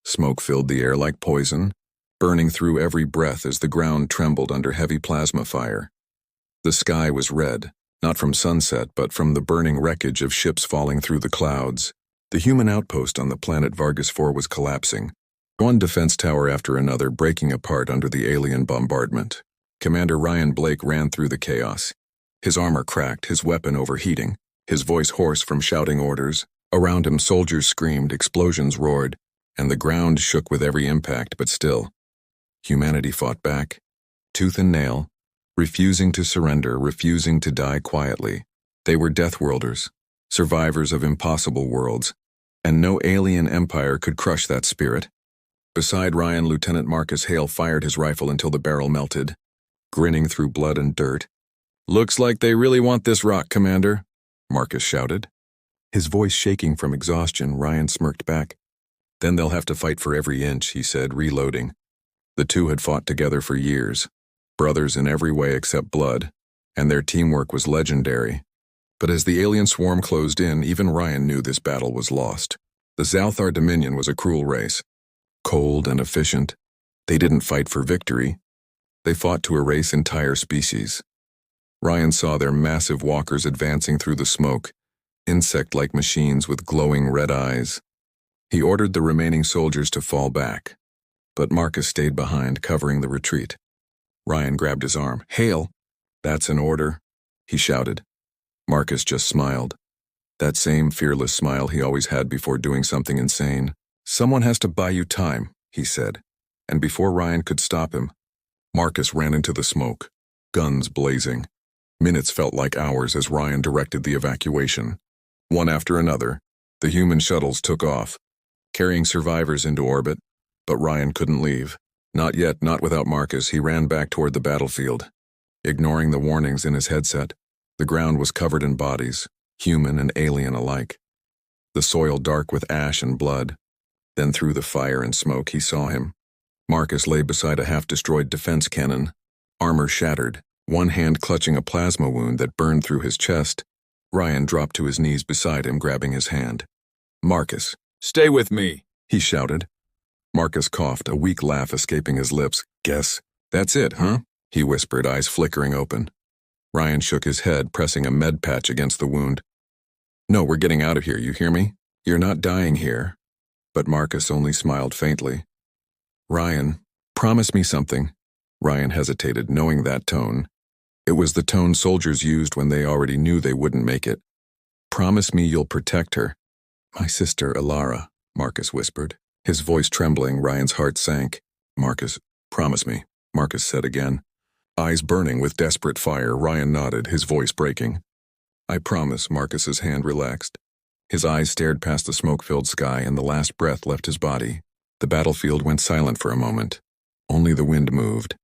Smoke filled the air like poison, burning through every breath as the ground trembled under heavy plasma fire. The sky was red, not from sunset but from the burning wreckage of ships falling through the clouds. The human outpost on the planet Vargas IV was collapsing, one defense tower after another breaking apart under the alien bombardment. Commander Ryan Blake ran through the chaos. His armor cracked, his weapon overheating, his voice hoarse from shouting orders. Around him soldiers screamed, explosions roared, and the ground shook with every impact, but still, humanity fought back, tooth and nail, refusing to surrender, refusing to die quietly. They were Deathworlders, survivors of impossible worlds, and no alien empire could crush that spirit. Beside Ryan, Lieutenant Marcus Hale fired his rifle until the barrel melted, grinning through blood and dirt. "Looks like they really want this rock, Commander," Marcus shouted. His voice shaking from exhaustion, Ryan smirked back. "Then they'll have to fight for every inch," he said, reloading. The two had fought together for years, brothers in every way except blood, and their teamwork was legendary. But as the alien swarm closed in, even Ryan knew this battle was lost. The Zalthar Dominion was a cruel race. Cold and efficient, they didn't fight for victory. They fought to erase entire species. Ryan saw their massive walkers advancing through the smoke, insect-like machines with glowing red eyes. He ordered the remaining soldiers to fall back, but Marcus stayed behind, covering the retreat. Ryan grabbed his arm. "Hale, that's an order," he shouted. Marcus just smiled. That same fearless smile he always had before doing something insane. "Someone has to buy you time," he said, and before Ryan could stop him, Marcus ran into the smoke, guns blazing. Minutes felt like hours as Ryan directed the evacuation. One after another, the human shuttles took off, carrying survivors into orbit, but Ryan couldn't leave. Not yet, not without Marcus. He ran back toward the battlefield. Ignoring the warnings in his headset, the ground was covered in bodies, human and alien alike. The soil dark with ash and blood. Then through the fire and smoke he saw him. Marcus lay beside a half-destroyed defense cannon, armor shattered, one hand clutching a plasma wound that burned through his chest. Ryan dropped to his knees beside him, grabbing his hand. "Marcus, stay with me," he shouted. Marcus coughed, a weak laugh escaping his lips. "Guess that's it, huh?" he whispered, eyes flickering open. Ryan shook his head, pressing a med patch against the wound. "No, we're getting out of here, you hear me? You're not dying here." But Marcus only smiled faintly. "Ryan, promise me something." Ryan hesitated, knowing that tone. It was the tone soldiers used when they already knew they wouldn't make it. "Promise me you'll protect her." "My sister, Ilara," Marcus whispered. His voice trembling, Ryan's heart sank. "Marcus, promise me," Marcus said again. Eyes burning with desperate fire, Ryan nodded, his voice breaking. "I promise," Marcus's hand relaxed. His eyes stared past the smoke-filled sky, and the last breath left his body. The battlefield went silent for a moment. Only the wind moved,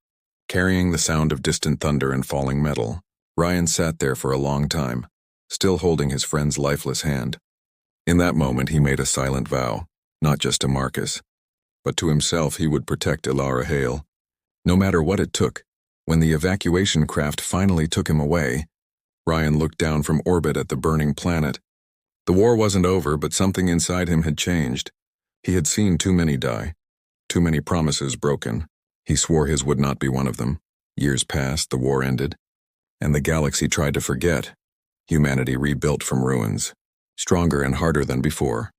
carrying the sound of distant thunder and falling metal. Ryan sat there for a long time, still holding his friend's lifeless hand. In that moment he made a silent vow, not just to Marcus, but to himself. He would protect Ilara Hale, no matter what it took. When the evacuation craft finally took him away, Ryan looked down from orbit at the burning planet. The war wasn't over, but something inside him had changed. He had seen too many die, too many promises broken. He swore his would not be one of them. Years passed, the war ended, and the galaxy tried to forget. Humanity rebuilt from ruins, stronger and harder than before.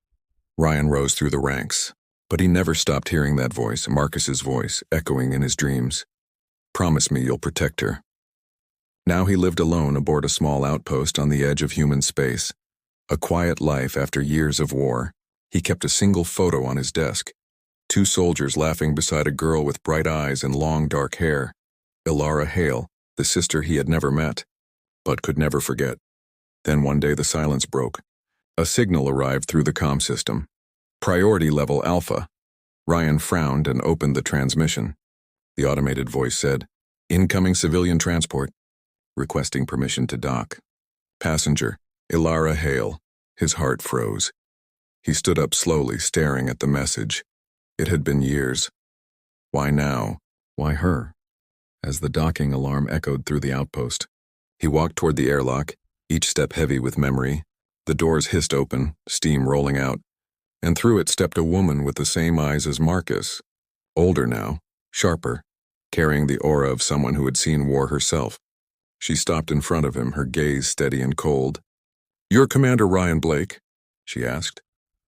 Ryan rose through the ranks, but he never stopped hearing that voice, Marcus's voice, echoing in his dreams. "Promise me you'll protect her." Now he lived alone aboard a small outpost on the edge of human space. A quiet life after years of war. He kept a single photo on his desk. 2 soldiers laughing beside a girl with bright eyes and long dark hair. Ilara Hale, the sister he had never met, but could never forget. Then one day the silence broke. A signal arrived through the comm system. "Priority level Alpha." Ryan frowned and opened the transmission. The automated voice said, "Incoming civilian transport. Requesting permission to dock. Passenger, Ilara Hale." His heart froze. He stood up slowly, staring at the message. It had been years. Why now? Why her? As the docking alarm echoed through the outpost, he walked toward the airlock, each step heavy with memory. The doors hissed open, steam rolling out, and through it stepped a woman with the same eyes as Marcus. Older now, sharper, carrying the aura of someone who had seen war herself. She stopped in front of him, her gaze steady and cold. "You're Commander Ryan Blake?" she asked.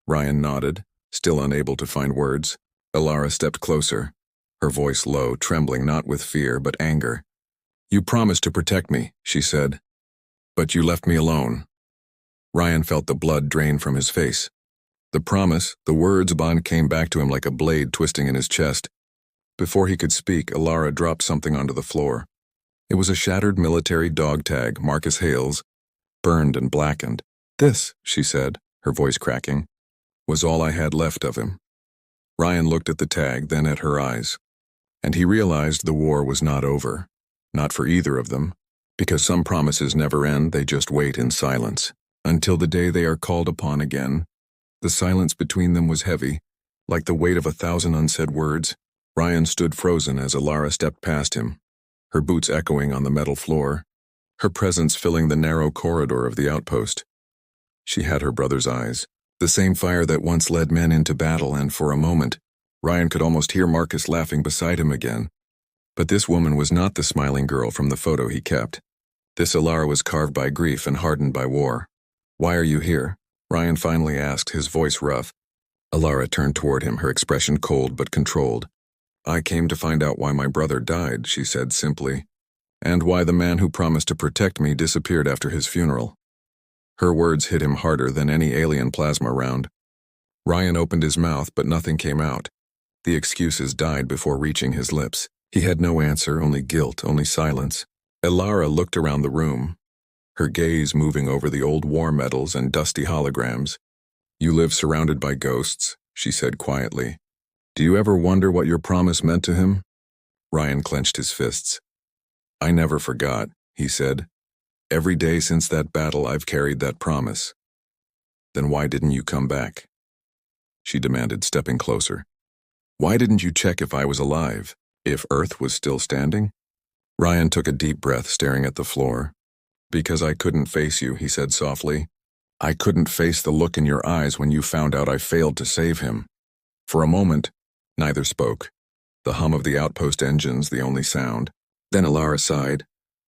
Ryan nodded, still unable to find words. Alara stepped closer, her voice low, trembling not with fear but anger. "You promised to protect me," she said. "But you left me alone." Ryan felt the blood drain from his face. The promise, the words bond came back to him like a blade twisting in his chest. Before he could speak, Alara dropped something onto the floor. It was a shattered military dog tag, Marcus Hale's, burned and blackened. "This," she said, her voice cracking, "was all I had left of him." Ryan looked at the tag, then at her eyes. And he realized the war was not over. Not for either of them. Because some promises never end, they just wait in silence. Until the day they are called upon again. The silence between them was heavy, like the weight of 1,000 unsaid words. Ryan stood frozen as Alara stepped past him, her boots echoing on the metal floor, her presence filling the narrow corridor of the outpost. She had her brother's eyes, the same fire that once led men into battle, and for a moment, Ryan could almost hear Marcus laughing beside him again. But this woman was not the smiling girl from the photo he kept. This Alara was carved by grief and hardened by war. "Why are you here?" Ryan finally asked, his voice rough. Alara turned toward him, her expression cold but controlled. "I came to find out why my brother died," she said simply, "and why the man who promised to protect me disappeared after his funeral." Her words hit him harder than any alien plasma round. Ryan opened his mouth, but nothing came out. The excuses died before reaching his lips. He had no answer, only guilt, only silence. Alara looked around the room, her gaze moving over the old war medals and dusty holograms. "You live surrounded by ghosts," she said quietly. "Do you ever wonder what your promise meant to him?" Ryan clenched his fists. "I never forgot," he said. "Every day since that battle I've carried that promise." "Then why didn't you come back?" she demanded, stepping closer. "Why didn't you check if I was alive, if Earth was still standing?" Ryan took a deep breath, staring at the floor. "Because I couldn't face you," he said softly. "I couldn't face the look in your eyes when you found out I failed to save him." For a moment, neither spoke. The hum of the outpost engines the only sound. Then Alara sighed,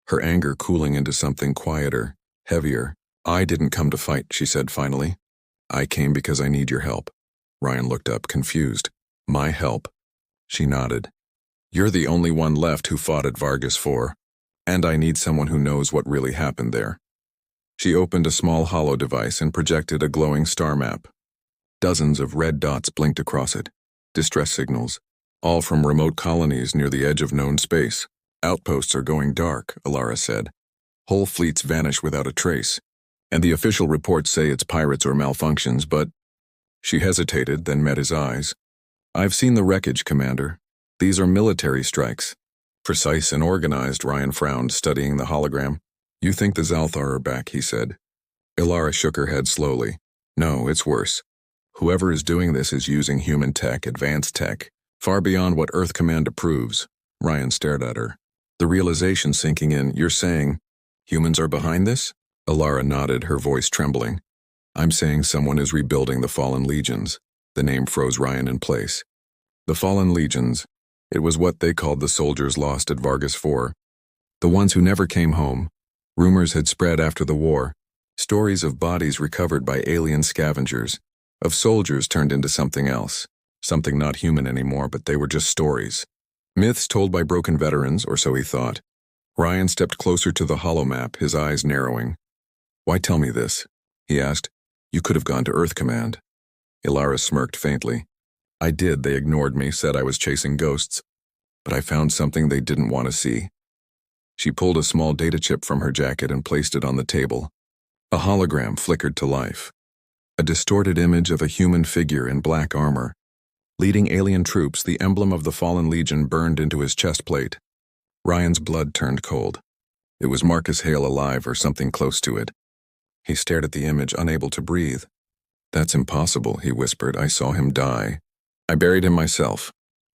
her anger cooling into something quieter, heavier. "I didn't come to fight," she said finally. "I came because I need your help." Ryan looked up, confused. "My help?" She nodded. "You're the only one left who fought at Vargas 4, and I need someone who knows what really happened there." She opened a small hollow device and projected a glowing star map. Dozens of red dots blinked across it. Distress signals, all from remote colonies near the edge of known space. "Outposts are going dark," Alara said. "Whole fleets vanish without a trace. And the official reports say it's pirates or malfunctions, but—" She hesitated, then met his eyes. "I've seen the wreckage, Commander. These are military strikes." "Precise and organized," Ryan frowned, studying the hologram. "You think the Zalthar are back," he said. Alara shook her head slowly. "No, it's worse. Whoever is doing this is using human tech, advanced tech, far beyond what Earth Command approves." Ryan stared at her, the realization sinking in. "You're saying humans are behind this?" Alara nodded, her voice trembling. "I'm saying someone is rebuilding the Fallen Legions." The name froze Ryan in place. The Fallen Legions. It was what they called the soldiers lost at Vargas 4. The ones who never came home. Rumors had spread after the war. Stories of bodies recovered by alien scavengers. Of soldiers turned into something else. Something not human anymore, but they were just stories. Myths told by broken veterans, or so he thought. Ryan stepped closer to the holomap, his eyes narrowing. "Why tell me this?" he asked. "You could have gone to Earth Command." Alara smirked faintly. "I did. They ignored me, said I was chasing ghosts. But I found something they didn't want to see." She pulled a small data chip from her jacket and placed it on the table. A hologram flickered to life. A distorted image of a human figure in black armor. Leading alien troops, the emblem of the Fallen Legion burned into his chest plate. Ryan's blood turned cold. It was Marcus Hale alive, or something close to it. He stared at the image, unable to breathe. "That's impossible," he whispered. "I saw him die. I buried him myself."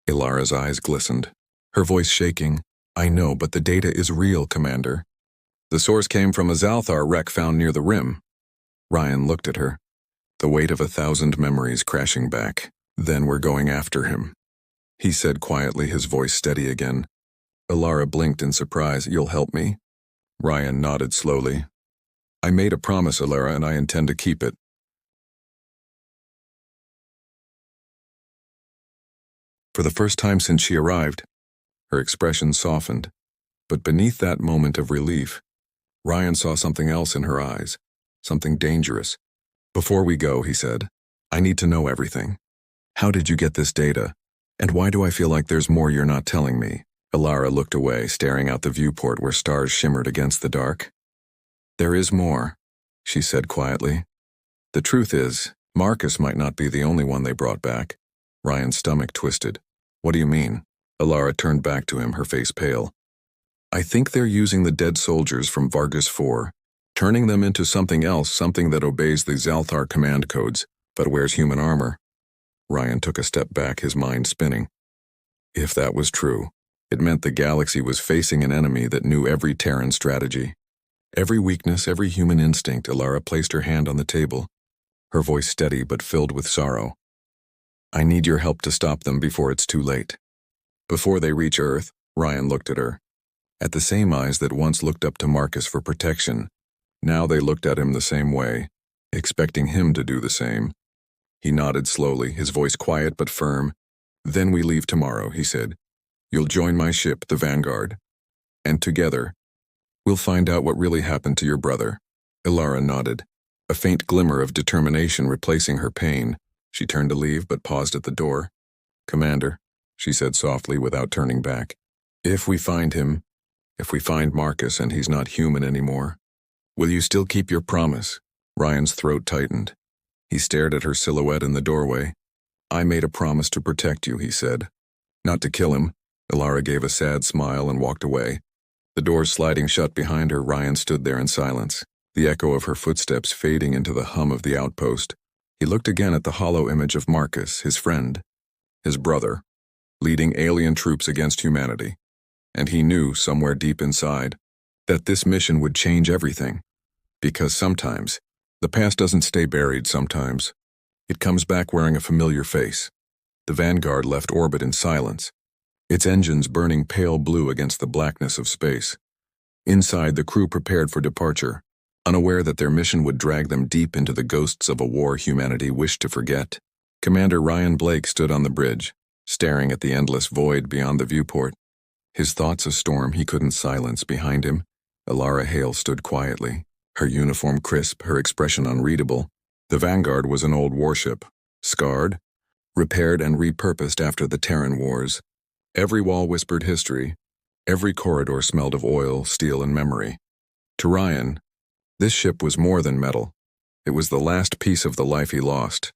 Alara's eyes glistened, her voice shaking. "I know, but the data is real, Commander. The source came from a Zalthar wreck found near the rim." Ryan looked at her. the weight of 1,000 memories crashing back. Then we're going after him, he said quietly, his voice steady again. Alara blinked in surprise. You'll help me? Ryan nodded slowly. I made a promise, Alara, and I intend to keep it. For the first time since she arrived, her expression softened, but beneath that moment of relief, Ryan saw something else in her eyes, something dangerous. Before we go, he said, I need to know everything. How did you get this data? And why do I feel like there's more you're not telling me? Alara looked away, staring out the viewport where stars shimmered against the dark. There is more, she said quietly. The truth is, Marcus might not be the only one they brought back. Ryan's stomach twisted. What do you mean? Alara turned back to him, her face pale. I think they're using the dead soldiers from Vargas IV, turning them into something else, something that obeys the Zalthar command codes, but wears human armor. Ryan took a step back, his mind spinning. If that was true, it meant the galaxy was facing an enemy that knew every Terran strategy. Every weakness, every human instinct. Alara placed her hand on the table, her voice steady but filled with sorrow. I need your help to stop them before it's too late. Before they reach Earth, Ryan looked at her. At the same eyes that once looked up to Marcus for protection, now they looked at him the same way, expecting him to do the same. He nodded slowly, his voice quiet but firm. Then we leave tomorrow, he said. You'll join my ship, the Vanguard. And together, we'll find out what really happened to your brother. Alara nodded, a faint glimmer of determination replacing her pain. She turned to leave but paused at the door. Commander, she said softly without turning back. If we find him, if we find Marcus and he's not human anymore, will you still keep your promise? Ryan's throat tightened. He stared at her silhouette in the doorway. I made a promise to protect you, he said. Not to kill him. Alara gave a sad smile and walked away. The doors sliding shut behind her, Ryan stood there in silence, the echo of her footsteps fading into the hum of the outpost. He looked again at the hollow image of Marcus, his friend, his brother, leading alien troops against humanity. And he knew, somewhere deep inside, that this mission would change everything. Because sometimes, the past doesn't stay buried sometimes. It comes back wearing a familiar face. The Vanguard left orbit in silence, its engines burning pale blue against the blackness of space. Inside, the crew prepared for departure, unaware that their mission would drag them deep into the ghosts of a war humanity wished to forget. Commander Ryan Blake stood on the bridge, staring at the endless void beyond the viewport. His thoughts a storm he couldn't silence. Behind him, Alara Hale stood quietly, her uniform crisp, her expression unreadable. The Vanguard was an old warship, scarred, repaired and repurposed after the Terran Wars. Every wall whispered history, every corridor smelled of oil, steel, and memory. To Ryan, this ship was more than metal. It was the last piece of the life he lost.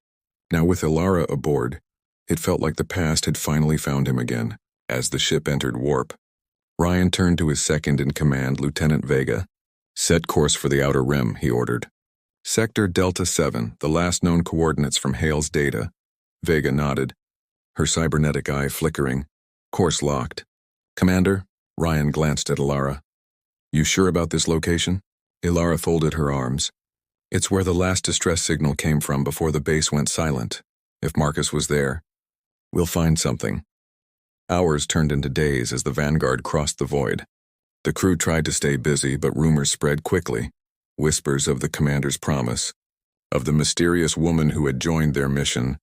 Now with Alara aboard, it felt like the past had finally found him again. As the ship entered warp, Ryan turned to his second-in-command, Lieutenant Vega. Set course for the outer rim, he ordered. Sector Delta 7, the last known coordinates from Hale's data. Vega nodded, her cybernetic eye flickering. Course locked. Commander, Ryan glanced at Alara. You sure about this location? Alara folded her arms. It's where the last distress signal came from before the base went silent. If Marcus was there, we'll find something. Hours turned into days as the Vanguard crossed the void. The crew tried to stay busy, but rumors spread quickly. Whispers of the commander's promise, of the mysterious woman who had joined their mission.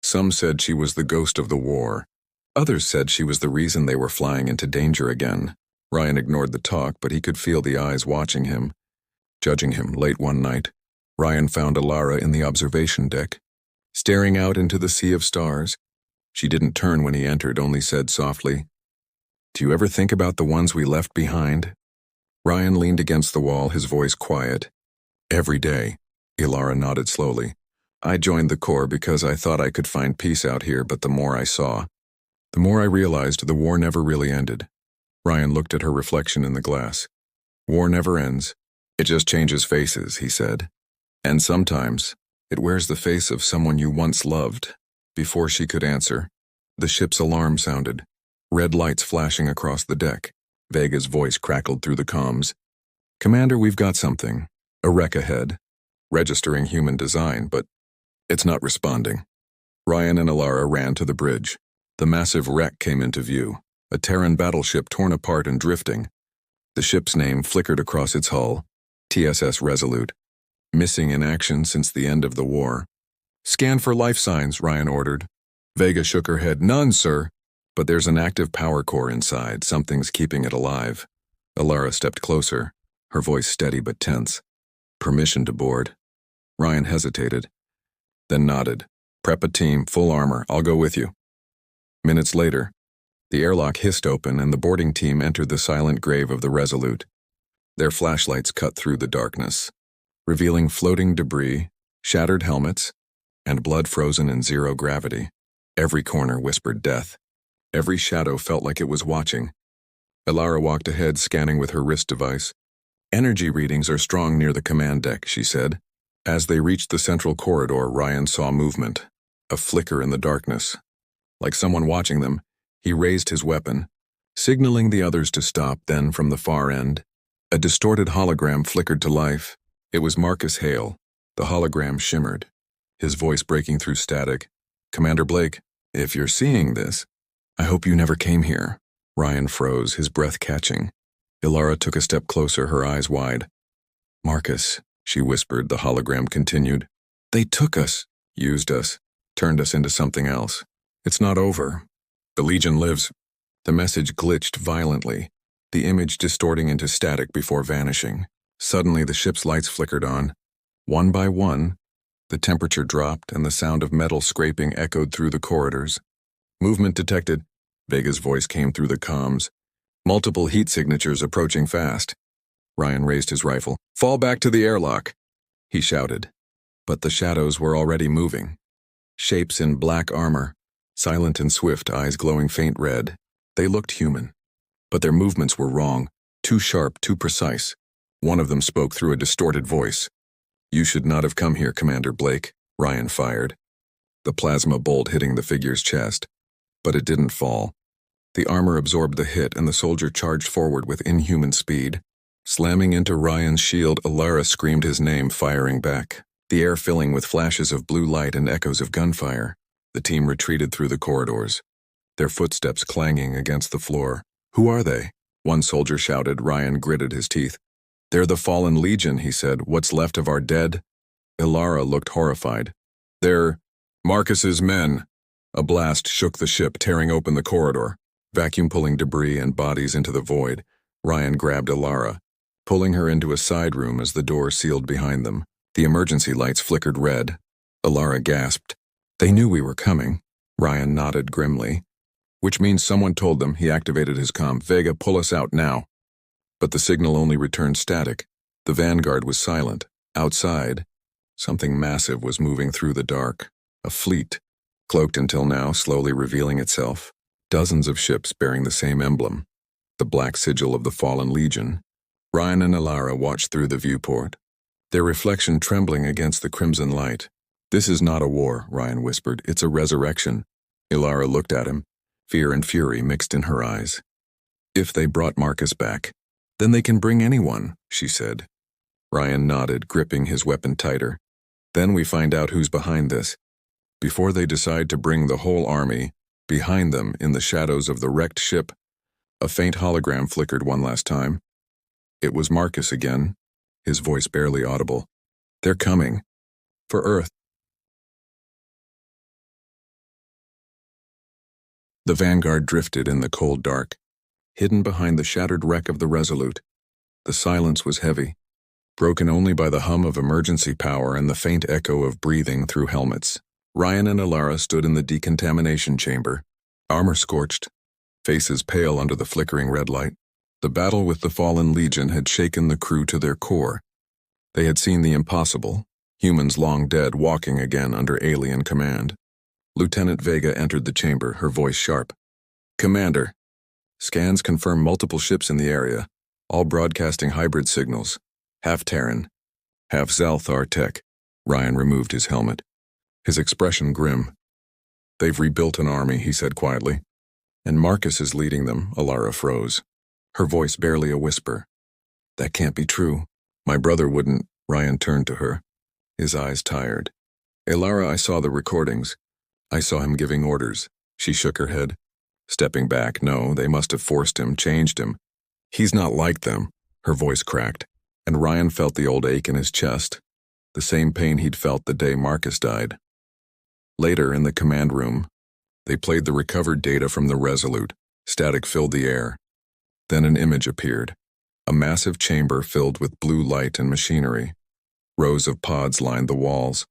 Some said she was the ghost of the war. Others said she was the reason they were flying into danger again. Ryan ignored the talk, but he could feel the eyes watching him, judging him. Late one night, Ryan found Alara in the observation deck, staring out into the sea of stars. She didn't turn when he entered, only said softly, Do you ever think about the ones we left behind? Ryan leaned against the wall, his voice quiet. Every day, Alara nodded slowly. I joined the Corps because I thought I could find peace out here, but the more I saw, the more I realized the war never really ended. Ryan looked at her reflection in the glass. War never ends. It just changes faces, he said. And sometimes, it wears the face of someone you once loved. Before she could answer, the ship's alarm sounded, red lights flashing across the deck. Vega's voice crackled through the comms. Commander, we've got something. A wreck ahead. Registering human design, but It's not responding. Ryan and Alara ran to the bridge. The massive wreck came into view, a Terran battleship torn apart and drifting. The ship's name flickered across its hull, TSS Resolute, missing in action since the end of the war. Scan for life signs, Ryan ordered. Vega shook her head. None, sir. But there's an active power core inside. Something's keeping it alive. Alara stepped closer, her voice steady but tense. Permission to board. Ryan hesitated, then nodded. Prep a team, full armor. I'll go with you. Minutes later, the airlock hissed open and the boarding team entered the silent grave of the Resolute. Their flashlights cut through the darkness, revealing floating debris, shattered helmets, and blood frozen in zero gravity. Every corner whispered death. Every shadow felt like it was watching. Alara walked ahead, scanning with her wrist device. Energy readings are strong near the command deck, she said. As they reached the central corridor, Ryan saw movement, a flicker in the darkness. Like someone watching them, he raised his weapon, signaling the others to stop. Then, from the far end, a distorted hologram flickered to life. It was Marcus Hale. The hologram shimmered, his voice breaking through static. Commander Blake, if you're seeing this, I hope you never came here. Ryan froze, his breath catching. Alara took a step closer, her eyes wide. Marcus, she whispered. The hologram continued. They took us, used us, turned us into something else. It's not over. The Legion lives. The message glitched violently, the image distorting into static before vanishing. Suddenly the ship's lights flickered on. One by one, the temperature dropped and the sound of metal scraping echoed through the corridors. Movement detected. Vega's voice came through the comms. Multiple heat signatures approaching fast. Ryan raised his rifle. Fall back to the airlock, he shouted. But the shadows were already moving. Shapes in black armor, silent and swift, eyes glowing faint red. They looked human. But their movements were wrong, too sharp, too precise. One of them spoke through a distorted voice. You should not have come here, Commander Blake, Ryan fired. The plasma bolt hitting the figure's chest. But it didn't fall. The armor absorbed the hit and the soldier charged forward with inhuman speed. Slamming into Ryan's shield, Alara screamed his name, firing back, the air filling with flashes of blue light and echoes of gunfire. The team retreated through the corridors, their footsteps clanging against the floor. Who are they? One soldier shouted. Ryan gritted his teeth. They're the fallen Legion, he said. What's left of our dead? Alara looked horrified. They're Marcus's men. A blast shook the ship, tearing open the corridor, vacuum-pulling debris and bodies into the void. Ryan grabbed Alara, pulling her into a side room as the door sealed behind them. The emergency lights flickered red. Alara gasped. They knew we were coming. Ryan nodded grimly. Which means someone told them. He activated his comm. Vega, pull us out now. But the signal only returned static. The Vanguard was silent. Outside, something massive was moving through the dark. A fleet, cloaked until now, slowly revealing itself. Dozens of ships bearing the same emblem, the black sigil of the fallen Legion. Ryan and Alara watched through the viewport, their reflection trembling against the crimson light. This is not a war, Ryan whispered. It's a resurrection. Alara looked at him, fear and fury mixed in her eyes. If they brought Marcus back, then they can bring anyone, she said. Ryan nodded, gripping his weapon tighter. Then we find out who's behind this. Before they decide to bring the whole army, behind them, in the shadows of the wrecked ship, a faint hologram flickered one last time. It was Marcus again, his voice barely audible. They're coming. For Earth. The Vanguard drifted in the cold dark, hidden behind the shattered wreck of the Resolute. The silence was heavy, broken only by the hum of emergency power and the faint echo of breathing through helmets. Ryan and Alara stood in the decontamination chamber, armor scorched, faces pale under the flickering red light. The battle with the fallen Legion had shaken the crew to their core. They had seen the impossible, humans long dead walking again under alien command. Lieutenant Vega entered the chamber, her voice sharp. Commander, scans confirm multiple ships in the area, all broadcasting hybrid signals. Half Terran, half Zalthar tech. Ryan removed his helmet, his expression grim. They've rebuilt an army, he said quietly. And Marcus is leading them. Alara froze, her voice barely a whisper. That can't be true. My brother wouldn't. Ryan turned to her, his eyes tired. Elara, I saw the recordings. I saw him giving orders. She shook her head. Stepping back, no, they must have forced him, changed him. He's not like them. Her voice cracked, and Ryan felt the old ache in his chest, the same pain he'd felt the day Marcus died. Later, in the command room, they played the recovered data from the Resolute. Static filled the air. Then an image appeared. A massive chamber filled with blue light and machinery. Rows of pods lined the walls,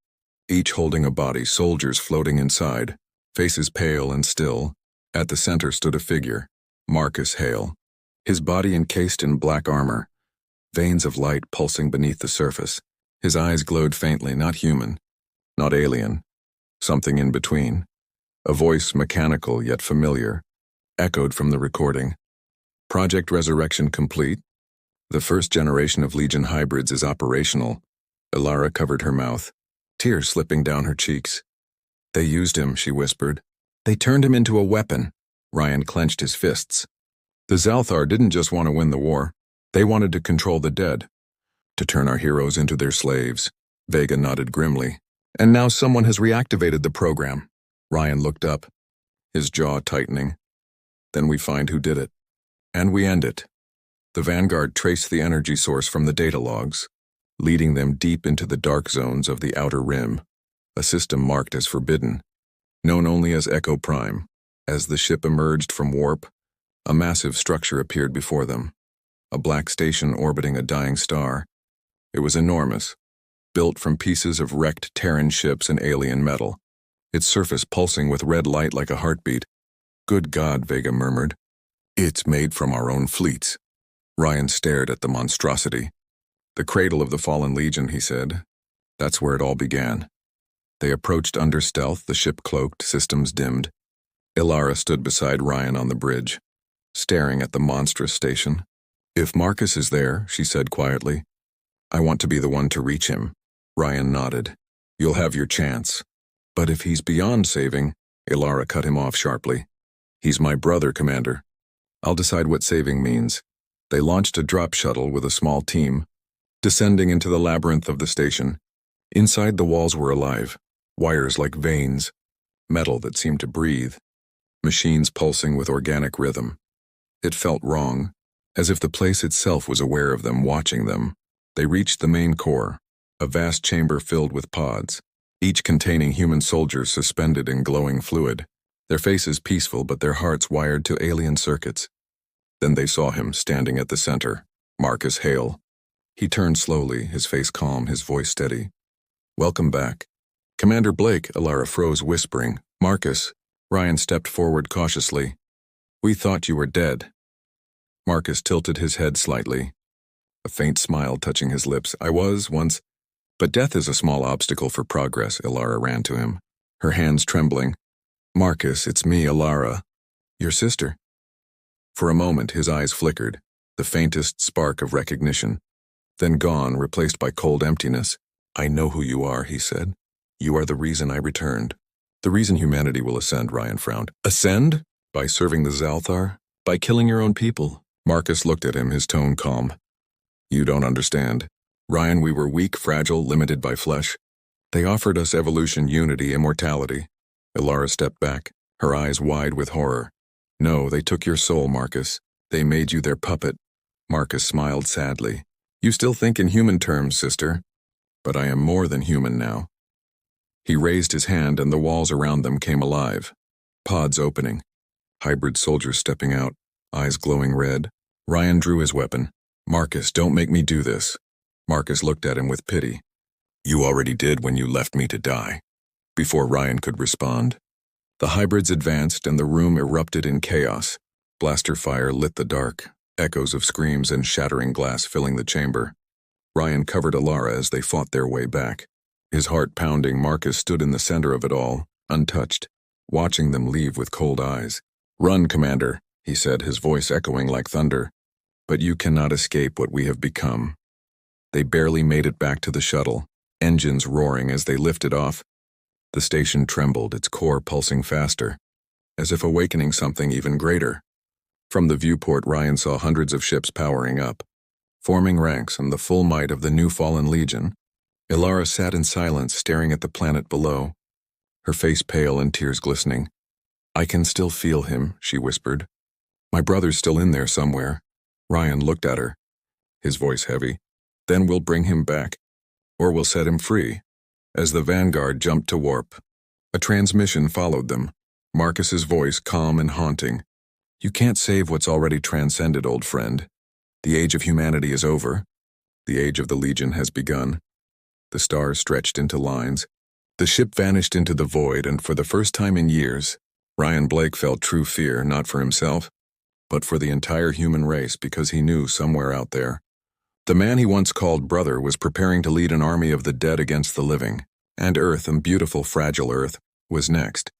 each holding a body, soldiers floating inside, faces pale and still. At the center stood a figure, Marcus Hale, his body encased in black armor, veins of light pulsing beneath the surface. His eyes glowed faintly, not human, not alien, something in between. A voice, mechanical yet familiar, echoed from the recording. Project Resurrection complete. The first generation of Legion hybrids is operational. Elara covered her mouth, tears slipping down her cheeks. They used him, she whispered. They turned him into a weapon. Ryan clenched his fists. The Zalthar didn't just want to win the war. They wanted to control the dead, to turn our heroes into their slaves. Vega nodded grimly. And now someone has reactivated the program. Ryan looked up, his jaw tightening. Then we find who did it. And we end it. The Vanguard traced the energy source from the data logs, leading them deep into the dark zones of the Outer Rim, a system marked as forbidden, known only as Echo Prime. As the ship emerged from warp, a massive structure appeared before them, a black station orbiting a dying star. It was enormous, built from pieces of wrecked Terran ships and alien metal, its surface pulsing with red light like a heartbeat. Good God, Vega murmured. It's made from our own fleets. Ryan stared at the monstrosity. The cradle of the fallen Legion, he said. That's where it all began. They approached under stealth, the ship cloaked, systems dimmed. Elara stood beside Ryan on the bridge, staring at the monstrous station. If Marcus is there, she said quietly, I want to be the one to reach him. Ryan nodded. You'll have your chance. But if he's beyond saving, Elara cut him off sharply. He's my brother, Commander. I'll decide what saving means. They launched a drop shuttle with a small team, descending into the labyrinth of the station. Inside, the walls were alive, wires like veins, metal that seemed to breathe, machines pulsing with organic rhythm. It felt wrong, as if the place itself was aware of them, watching them. They reached the main core, a vast chamber filled with pods, each containing human soldiers suspended in glowing fluid, their faces peaceful but their hearts wired to alien circuits. Then they saw him standing at the center, Marcus Hale. He turned slowly, his face calm, his voice steady. Welcome back. Commander Blake, Elara froze, whispering. Marcus. Ryan stepped forward cautiously. We thought you were dead. Marcus tilted his head slightly, a faint smile touching his lips. I was, once. But death is a small obstacle for progress, Elara ran to him, her hands trembling. Marcus, it's me, Elara. Your sister. For a moment, his eyes flickered, the faintest spark of recognition. Then gone, replaced by cold emptiness. I know who you are, he said. You are the reason I returned. The reason humanity will ascend, Ryan frowned. Ascend? By serving the Zalthar? By killing your own people? Marcus looked at him, his tone calm. You don't understand. Ryan, we were weak, fragile, limited by flesh. They offered us evolution, unity, immortality. Elara stepped back, her eyes wide with horror. No, they took your soul, Marcus. They made you their puppet. Marcus smiled sadly. You still think in human terms, sister. But I am more than human now. He raised his hand and the walls around them came alive. Pods opening. Hybrid soldiers stepping out, eyes glowing red. Ryan drew his weapon. Marcus, don't make me do this. Marcus looked at him with pity. You already did when you left me to die. Before Ryan could respond, the hybrids advanced and the room erupted in chaos. Blaster fire lit the dark, echoes of screams and shattering glass filling the chamber. Ryan covered Elara as they fought their way back. His heart pounding, Marcus stood in the center of it all, untouched, watching them leave with cold eyes. Run, Commander, he said, his voice echoing like thunder. But you cannot escape what we have become. They barely made it back to the shuttle, engines roaring as they lifted off. The station trembled, its core pulsing faster, as if awakening something even greater. From the viewport, Ryan saw hundreds of ships powering up, forming ranks in the full might of the new fallen Legion. Ilara sat in silence, staring at the planet below, her face pale and tears glistening. "I can still feel him," she whispered. "My brother's still in there somewhere." Ryan looked at her, his voice heavy. "Then we'll bring him back. Or we'll set him free." As the Vanguard jumped to warp, a transmission followed them, Marcus's voice calm and haunting. "You can't save what's already transcended, old friend. The age of humanity is over. The age of the Legion has begun." The stars stretched into lines. The ship vanished into the void, and for the first time in years, Ryan Blake felt true fear, not for himself, but for the entire human race, because he knew somewhere out there, the man he once called brother was preparing to lead an army of the dead against the living, and Earth, and beautiful fragile Earth, was next.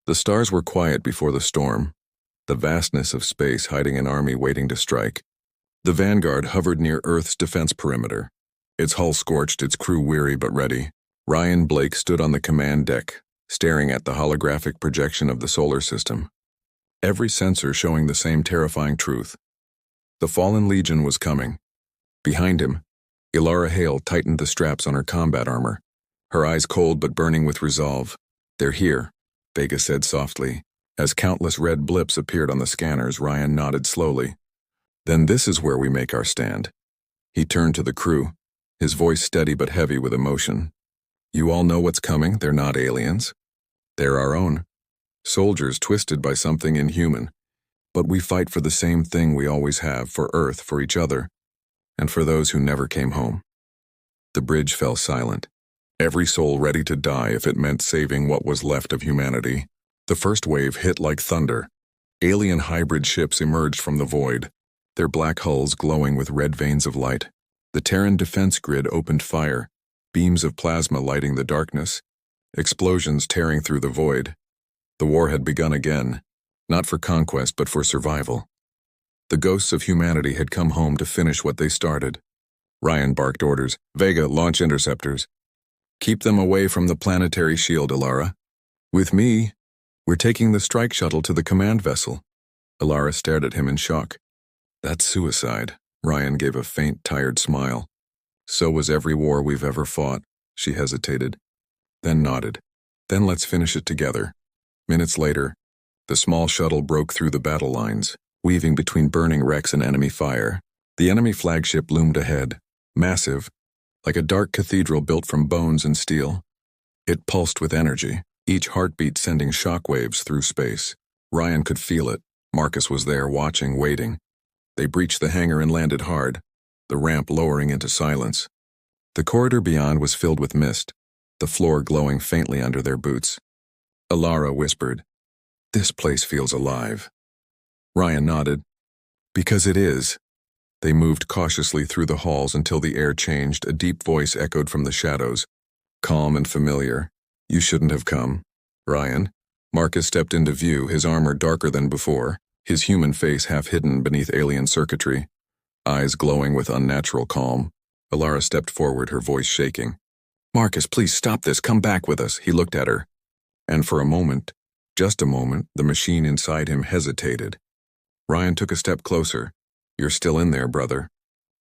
The stars were quiet before the storm, the vastness of space hiding an army waiting to strike. The Vanguard hovered near Earth's defense perimeter, its hull scorched, its crew weary but ready. Ryan Blake stood on the command deck, staring at the holographic projection of the solar system, every sensor showing the same terrifying truth. The fallen Legion was coming. Behind him, Ilara Hale tightened the straps on her combat armor, her eyes cold but burning with resolve. "They're here," Vega said softly. As countless red blips appeared on the scanners, Ryan nodded slowly. "Then this is where we make our stand." He turned to the crew, his voice steady but heavy with emotion. "You all know what's coming. They're not aliens. They're our own. Soldiers twisted by something inhuman. But we fight for the same thing we always have, for Earth, for each other, and for those who never came home." The bridge fell silent, every soul ready to die if it meant saving what was left of humanity. The first wave hit like thunder. Alien hybrid ships emerged from the void, their black hulls glowing with red veins of light. The Terran defense grid opened fire, beams of plasma lighting the darkness, explosions tearing through the void. The war had begun again, not for conquest but for survival. The ghosts of humanity had come home to finish what they started. Ryan barked orders. "Vega, launch interceptors. Keep them away from the planetary shield, Ilara." "With me, we're taking the strike shuttle to the command vessel." Ilara stared at him in shock. "That's suicide." Ryan gave a faint, tired smile. "So was every war we've ever fought." She hesitated, then nodded. "Then let's finish it together." Minutes later, the small shuttle broke through the battle lines, weaving between burning wrecks and enemy fire. The enemy flagship loomed ahead, massive, like a dark cathedral built from bones and steel. It pulsed with energy, each heartbeat sending shockwaves through space. Ryan could feel it. Marcus was there, watching, waiting. They breached the hangar and landed hard, the ramp lowering into silence. The corridor beyond was filled with mist, the floor glowing faintly under their boots. Ilara whispered, "This place feels alive." Ryan nodded. "Because it is." They moved cautiously through the halls until the air changed. A deep voice echoed from the shadows, calm and familiar. "You shouldn't have come, Ryan." Marcus stepped into view, his armor darker than before, his human face half hidden beneath alien circuitry, eyes glowing with unnatural calm. Ilara stepped forward, her voice shaking. "Marcus, please stop this. Come back with us." He looked at her, and for a moment, just a moment, the machine inside him hesitated. Ryan took a step closer. "You're still in there, brother."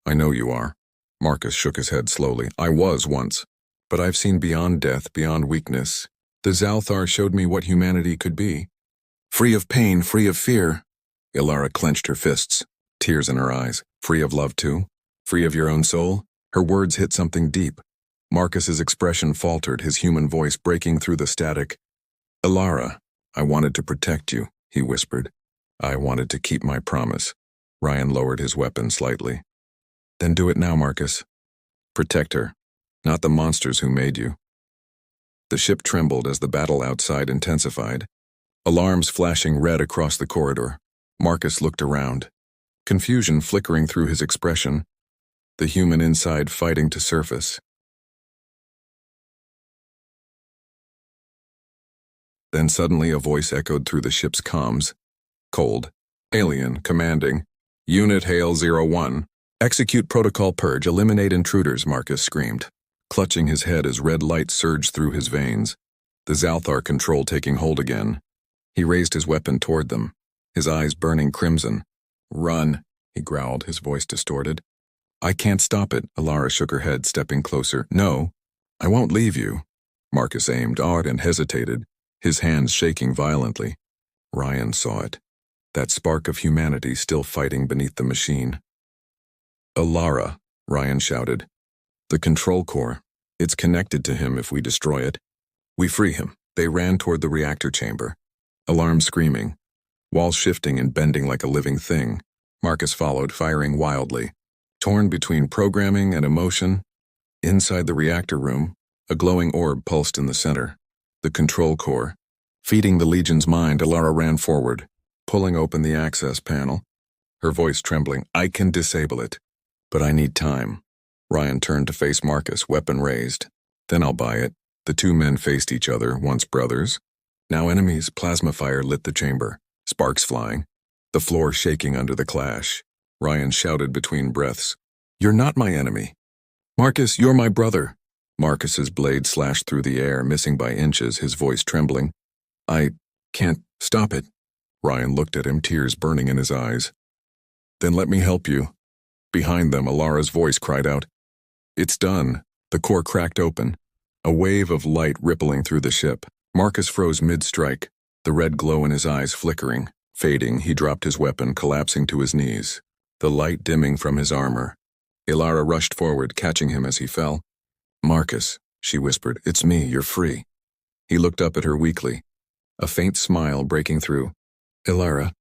"I know you are." Marcus shook his head slowly. "I was once. But I've seen beyond death, beyond weakness. The Zalthar showed me what humanity could be. Free of pain, free of fear." Ilara clenched her fists, tears in her eyes. "Free of love too? Free of your own soul?" Her words hit something deep. Marcus's expression faltered, his human voice breaking through the static. "Ilara, I wanted to protect you," he whispered. "I wanted to keep my promise." Ryan lowered his weapon slightly. "Then do it now, Marcus. Protect her, not the monsters who made you." The ship trembled as the battle outside intensified, alarms flashing red across the corridor. Marcus looked around, confusion flickering through his expression, the human inside fighting to surface. Then suddenly a voice echoed through the ship's comms. Cold. Alien, commanding. "Unit Hale 01. Execute protocol purge, eliminate intruders," Marcus screamed, clutching his head as red light surged through his veins. The Zalthar control taking hold again. He raised his weapon toward them, his eyes burning crimson. "Run," he growled, his voice distorted. "I can't stop it," Ilara shook her head, stepping closer. "No, I won't leave you. Marcus aimed, awed, and hesitated, his hands shaking violently. Ryan saw it. That spark of humanity still fighting beneath the machine. Alara, Ryan shouted. The control core. It's connected to him if we destroy it. We free him. They ran toward the reactor chamber. Alarm screaming. Walls shifting and bending like a living thing. Marcus followed, firing wildly. Torn between programming and emotion. Inside the reactor room, a glowing orb pulsed in the center. The control core. Feeding the Legion's mind, Alara ran forward, pulling open the access panel. Her voice trembling. I can disable it. But I need time. Ryan turned to face Marcus, weapon raised. Then I'll buy it. The two men faced each other, once brothers. Now enemies. Plasma fire lit the chamber. Sparks flying. The floor shaking under the clash. Ryan shouted between breaths. You're not my enemy. Marcus, you're my brother. Marcus's blade slashed through the air, missing by inches, his voice trembling. I can't stop it. Ryan looked at him, tears burning in his eyes. Then let me help you. Behind them, Alara's voice cried out. It's done. The core cracked open. A wave of light rippling through the ship. Marcus froze mid-strike, the red glow in his eyes flickering. Fading, he dropped his weapon, collapsing to his knees, the light dimming from his armor. Alara rushed forward, catching him as he fell. Marcus, she whispered, it's me, you're free. He looked up at her weakly, a faint smile breaking through. Alara.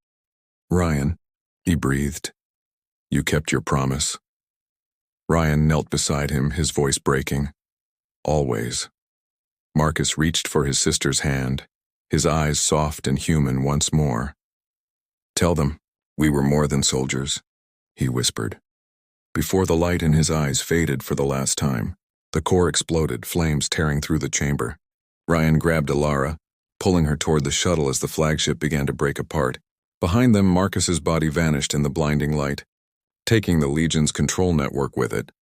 Ryan, he breathed. You kept your promise. Ryan knelt beside him, his voice breaking. Always. Marcus reached for his sister's hand, his eyes soft and human once more. Tell them, we were more than soldiers, he whispered. Before the light in his eyes faded for the last time, the core exploded, flames tearing through the chamber. Ryan grabbed Alara, pulling her toward the shuttle as the flagship began to break apart. Behind them, Marcus's body vanished in the blinding light, taking the Legion's control network with it.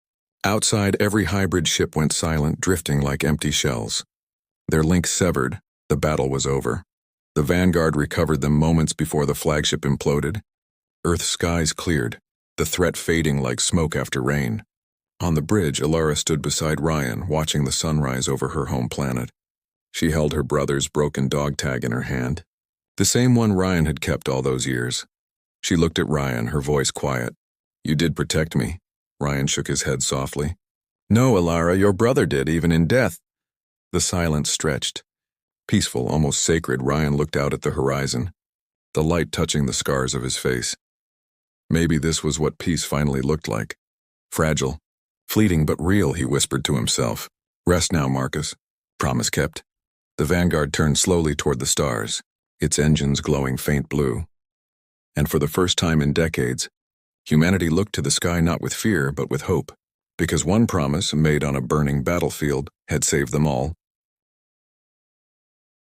Outside, every hybrid ship went silent, drifting like empty shells. Their links severed, the battle was over. The Vanguard recovered them moments before the flagship imploded. Earth's skies cleared, the threat fading like smoke after rain. On the bridge, Alara stood beside Ryan, watching the sunrise over her home planet. She held her brother's broken dog tag in her hand, the same one Ryan had kept all those years. She looked at Ryan, her voice quiet. You did protect me. Ryan shook his head softly. No, Alara, your brother did, even in death. The silence stretched. Peaceful, almost sacred, Ryan looked out at the horizon, the light touching the scars of his face. Maybe this was what peace finally looked like. Fragile, fleeting but real, he whispered to himself. Rest now, Marcus. Promise kept. The Vanguard turned slowly toward the stars, its engines glowing faint blue. And for the first time in decades, humanity looked to the sky not with fear but with hope, because one promise made on a burning battlefield had saved them all.